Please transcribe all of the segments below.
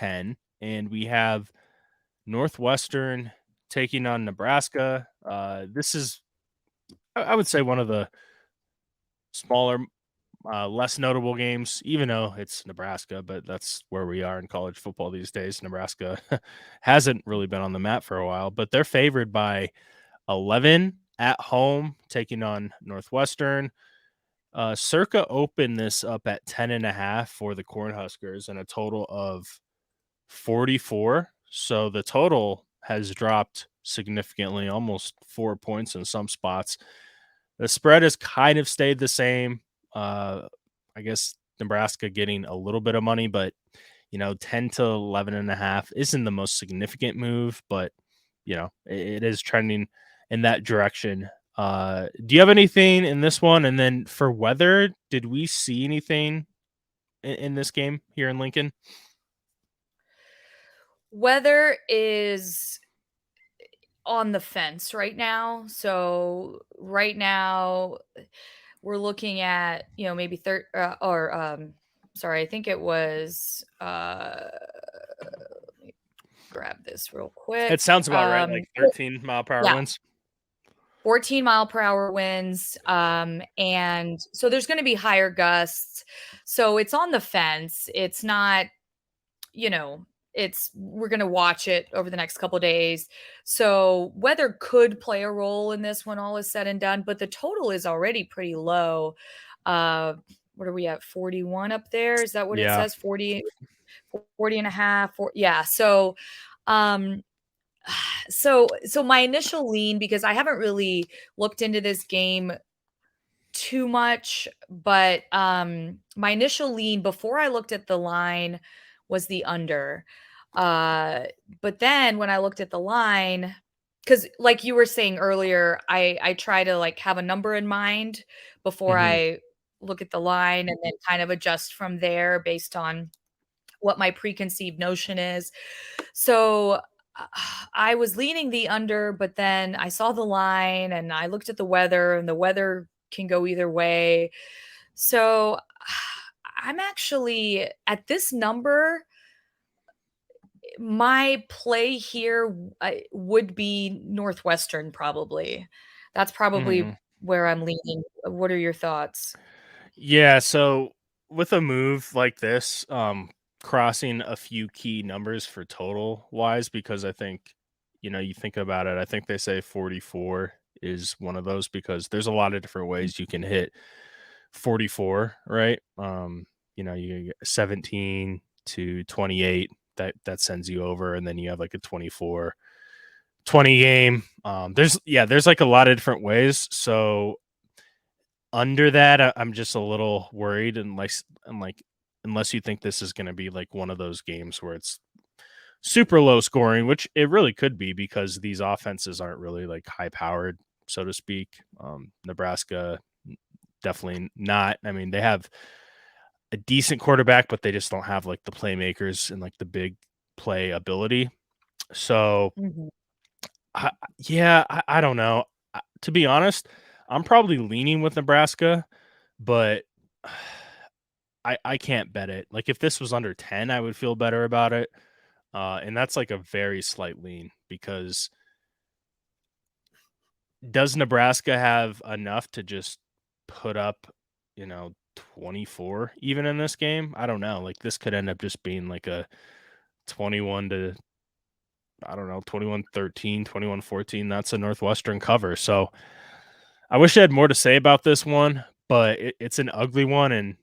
10, and we have Northwestern taking on Nebraska. This is, I would say, one of the smaller, less notable games, even though it's Nebraska, but that's where we are in college football these days. Nebraska hasn't really been on the map for a while, but they're favored by 11 at home, taking on Northwestern. Circa opened this up at 10.5 for the Cornhuskers and a total of 44. So the total has dropped significantly, almost 4 points in some spots. The spread has kind of stayed the same. I guess Nebraska getting a little bit of money, but 10 to 11.5 isn't the most significant move, but it is trending in that direction. Do you have anything in this one? And then for weather, did we see anything in this game here in Lincoln? Weather is on the fence right now. So right now we're looking at, maybe sorry, I think it was let me grab this real quick. It sounds about right, like 13-mile-per-hour Yeah, winds. 14-mile-per-hour winds. And so there's going to be higher gusts. So it's on the fence. It's not, you know, we're going to watch it over the next couple of days. So weather could play a role in this when all is said and done, but the total is already pretty low. What are we at? 41 up there? Is that what it Yeah. says? 40 and a half. Yeah. So, um, so my initial lean, because I haven't really looked into this game too much, but my initial lean before I looked at the line was the under. But then when I looked at the line, because like you were saying earlier, I try to like have a number in mind before Mhm. I look at the line and then kind of adjust from there based on what my preconceived notion is. So uh, I was leaning the under, but then I saw the line and I looked at the weather, and the weather can go either way. So I'm actually at this number. My play here would be Northwestern, probably. That's probably Mhm. where I'm leaning. What are your thoughts? Yeah, so with a move like this, crossing a few key numbers for total wise, because I think, you think about it, I think they say 44 is one of those because there's a lot of different ways you can hit 44, right? You get 17 to 28, that sends you over, and then you have like a 24-20 game. There's like a lot of different ways. So under that, I'm just a little worried, unless you think this is going to be like one of those games where it's super low scoring, which it really could be because these offenses aren't really like high powered, so to speak. Nebraska definitely not. I mean, they have a decent quarterback, but they just don't have like the playmakers and like the big play ability. So Mhm. I don't know. To be honest, I'm probably leaning with Nebraska, but I can't bet it. Like if this was under 10, I would feel better about it. And that's like a very slight lean because does Nebraska have enough to just put up, 24 even in this game? I don't know. Like this could end up just being like a 21 to, I don't know, 21-13, 21-14. That's a Northwestern cover. So I wish I had more to say about this one, but it's an ugly one. And,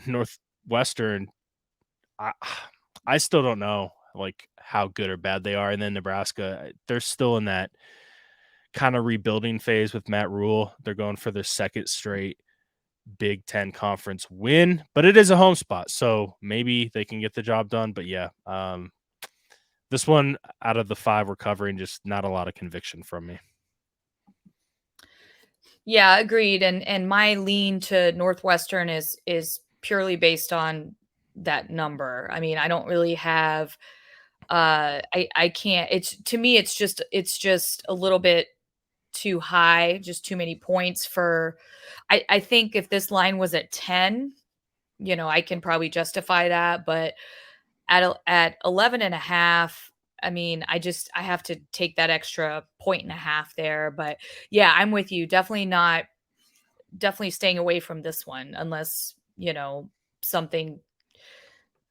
Northwestern, I I still don't know like how good or bad they are. And then Nebraska, they're still in that kind of rebuilding phase with Matt Rhule. They're going for their second straight Big Ten conference win, but it is a home spot, so maybe they can get the job done. But yeah, this one out of the five we're covering, just not a lot of conviction from me. Yeah, agreed. And my lean to Northwestern is purely based on that number. I mean, I don't really have I can't, it's to me it's just a little bit too high, just too many points for I think if this line was at 10, I can probably justify that, but At 11 and a half, I mean, I have to take that extra point and a half there, but yeah, I'm with you. Definitely staying away from this one unless, something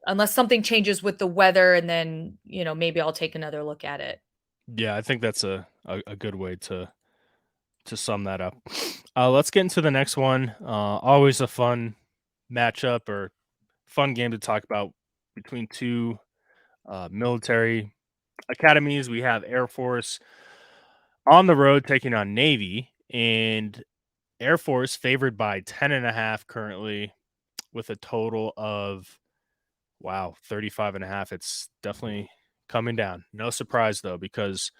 unless something changes with the weather, and then, maybe I'll take another look at it. Yeah, I think that's a good way to sum that up. Let's get into the next one. Always a fun matchup or fun game to talk about between two military academies. We have Air Force on the road taking on Navy, and Air Force favored by 10.5 currently with a total of, wow, 35.5. It's definitely coming down. No surprise though, because